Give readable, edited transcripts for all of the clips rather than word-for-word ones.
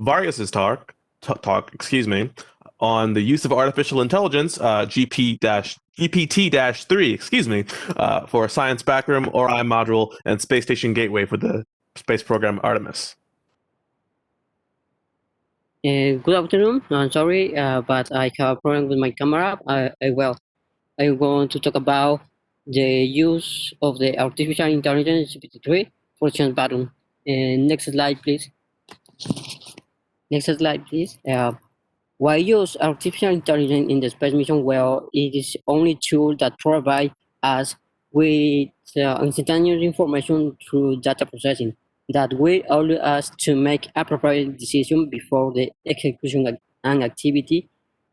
Vargas's talk, on the use of artificial intelligence, GPT-3, for Science Backroom, Orion module, and Space Station Gateway for the space program Artemis. Good afternoon. I'm sorry, but I have a problem with my camera. I want to talk about the use of the artificial intelligence GPT-3 for Science Backroom. Next slide, please. Next slide, please. Why use artificial intelligence in the space mission? Well, it is only tool that provide us with instantaneous information through data processing that will allow us to make appropriate decisions before the execution and activity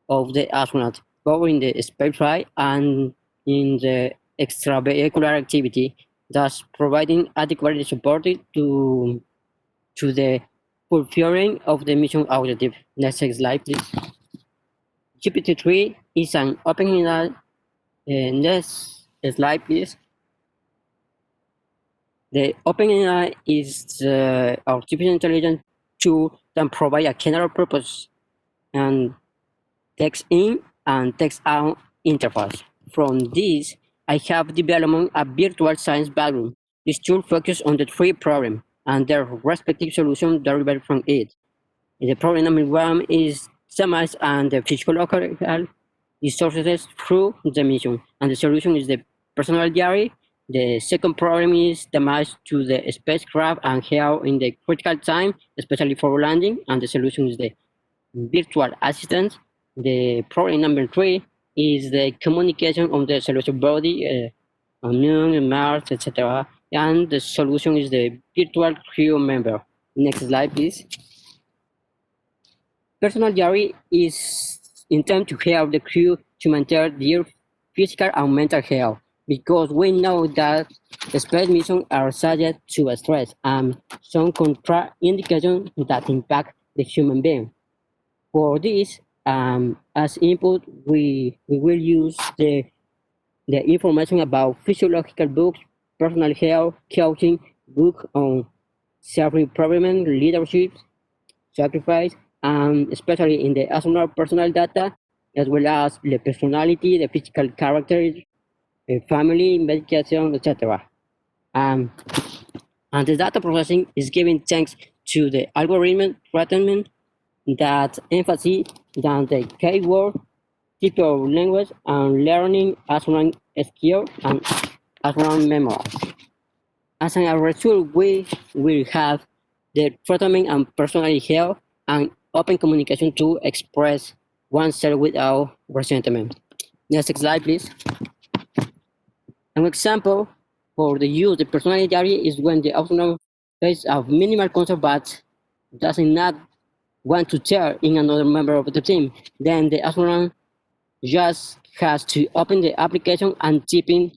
of the astronaut, both in the spaceflight and in the extravehicular activity, thus providing adequate support to the fulfilling of the mission objective. Next slide, please. GPT-3 is an OpenAI. Next slide, please. The OpenAI is the artificial intelligence tool that provide a general purpose and text in and text out interface. From this, I have developed a virtual science backroom. This tool focuses on the three problems and their respective solutions derived from it. The problem number one is summarize and the physiological resources through the mission, and the solution is the personal diary. The second problem is damage to the spacecraft and health in the critical time, especially for landing, and the solution is the virtual assistant. The problem number three is the communication on the celestial body, on Moon, Mars, etc. And the solution is the virtual crew member. Next slide, please. Personal diary is intended to help the crew to maintain their physical and mental health, because we know that space missions are subject to stress and some contraindications that impact the human being. For this, as input, we will use the information about physiological books, personal health, coaching, book on self-improvement, leadership, sacrifice, and especially in the astronaut personal data, as well as the personality, the physical character, family, medication, etc. And the data processing is given thanks to the algorithm treatment that emphasizes on the keyword, type of language, and learning astronaut skill and astronaut memory. As a result, we will have the treatment and personal health and open communication to express oneself without resentment. Next slide, please. An example for the use of the personality diary is when the astronaut faces a minimal concern but does not want to tell in another member of the team. Then the astronaut just has to open the application and typing.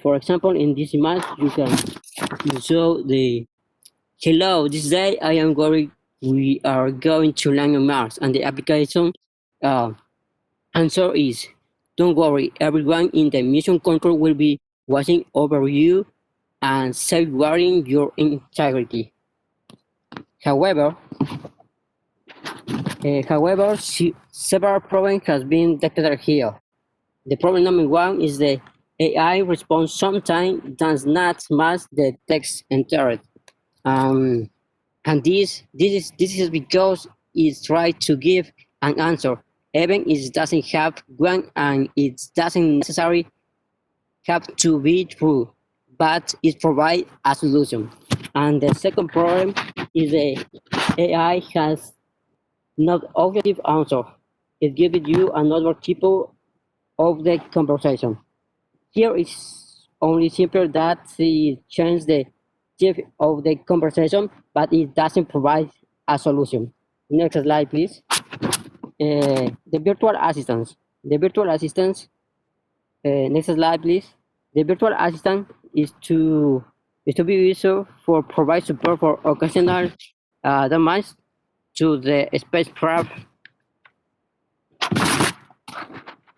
For example, in this image, you can show the hello, this day I am worried we are going to land on Mars, and the application answer is, don't worry, everyone in the mission control will be watching over you and safeguarding your integrity. However, several problems have been detected here. The problem number one is the AI response sometimes does not match the text entered. And this is because it tries to give an answer, even if it doesn't have one, and it doesn't necessarily have to be true, but it provides a solution. And the second problem is the AI has not objective answer. It gives you another type of the conversation. Here is only simple that it changes the type of the conversation, but it doesn't provide a solution. Next slide, please. The virtual assistants. Next slide, please. The virtual assistant is to be used for provide support for occasional damage to the spacecraft.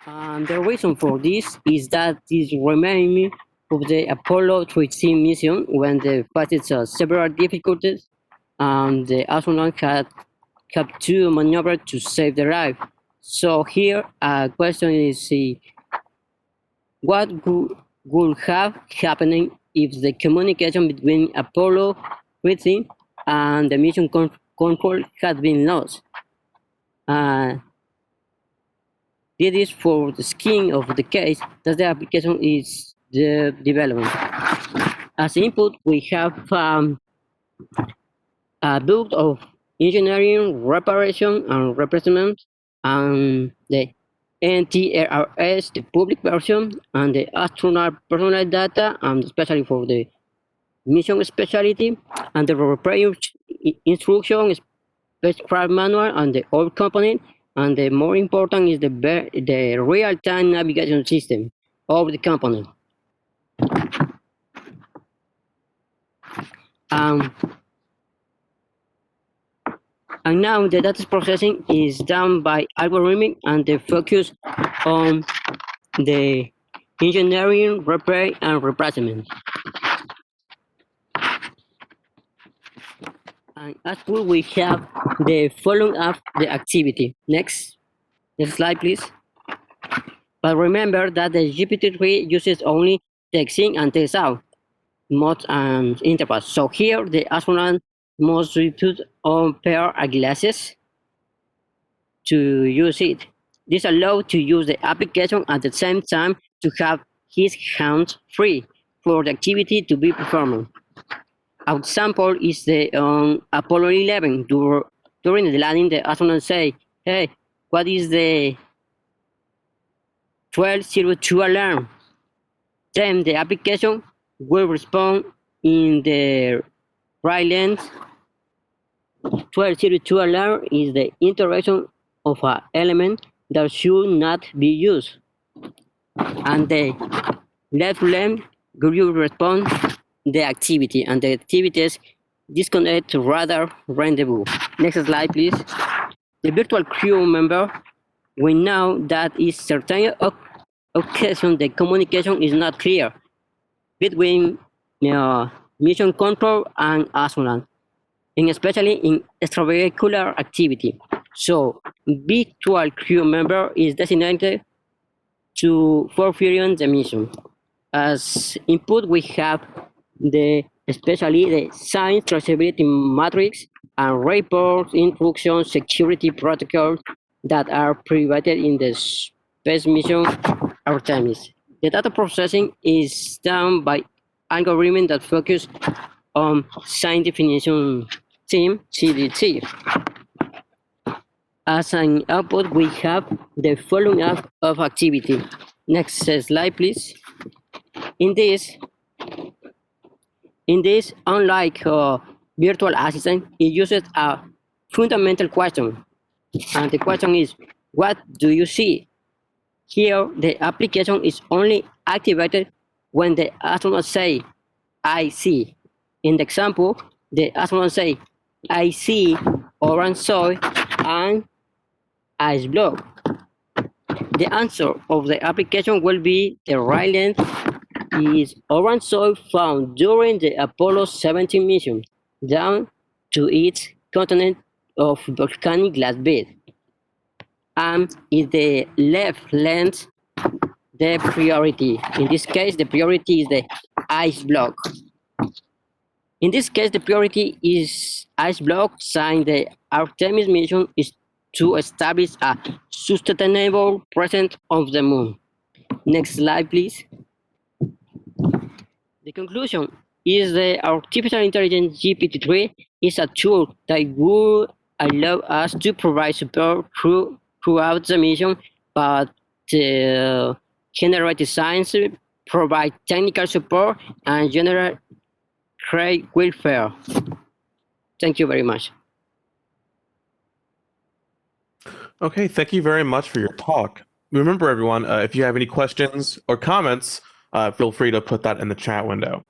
And the reason for this is that this reminds me of the Apollo 13 mission when they faced several difficulties and the astronaut have to maneuver to save their life. So here, a question is, what would have happened if the communication between Apollo 13 and the mission control had been lost? This is for the skin of the case that the application is the development. As input, we have a book of engineering, reparation, and replacement, and the NTRS, the public version, and the astronaut personal data, and especially for the mission specialty, and the repair instruction, spacecraft manual, and the old component, and the more important is the real-time navigation system of the component. And now the data processing is done by algorithmic and the focus on the engineering, repair, and replacement. And as well, we have the following up the activity. Next slide, please. But remember that the GPT-3 uses only text in and text out modes and intervals. So here the astronaut must put on pair of glasses to use it. This allows to use the application at the same time to have his hands free for the activity to be performed. Our example is the Apollo 11. During the landing, the astronaut say, "Hey, what is the 1202 alarm?" Then the application will respond in the right length. 1202 alarm is the interaction of an element that should not be used. And the left length will respond the activity, and the activities disconnect rather rendezvous. Next slide, please. The virtual crew member, we know that in certain occasions the communication is not clear between mission control and astronaut, and especially in extravehicular activity. So, virtual crew member is designated to fulfill the mission. As input, we have especially the science traceability matrix and report instructions security protocols that are provided in the space mission Artemis. The data processing is done by algorithms that focus on science definition team CDT. As an output, we have the following up of activity. Next slide, please. In this, unlike virtual assistant, it uses a fundamental question. And the question is, what do you see? Here, the application is only activated when the astronaut say, I see. In the example, the astronaut say, I see orange soil and ice block. The answer of the application will be the right length is orange soil found during the Apollo 17 mission down to its continent of volcanic glass bed. And is the left length the priority. In this case, the priority is the ice block. In this case, the priority is ice block, since the Artemis mission is to establish a sustainable presence of the moon. Next slide, please. The conclusion is the artificial intelligence GPT-3 is a tool that will allow us to provide support throughout the mission, but generate science, provide technical support, and generate great welfare. Thank you very much. Okay, thank you very much for your talk. Remember, everyone, if you have any questions or comments, feel free to put that in the chat window.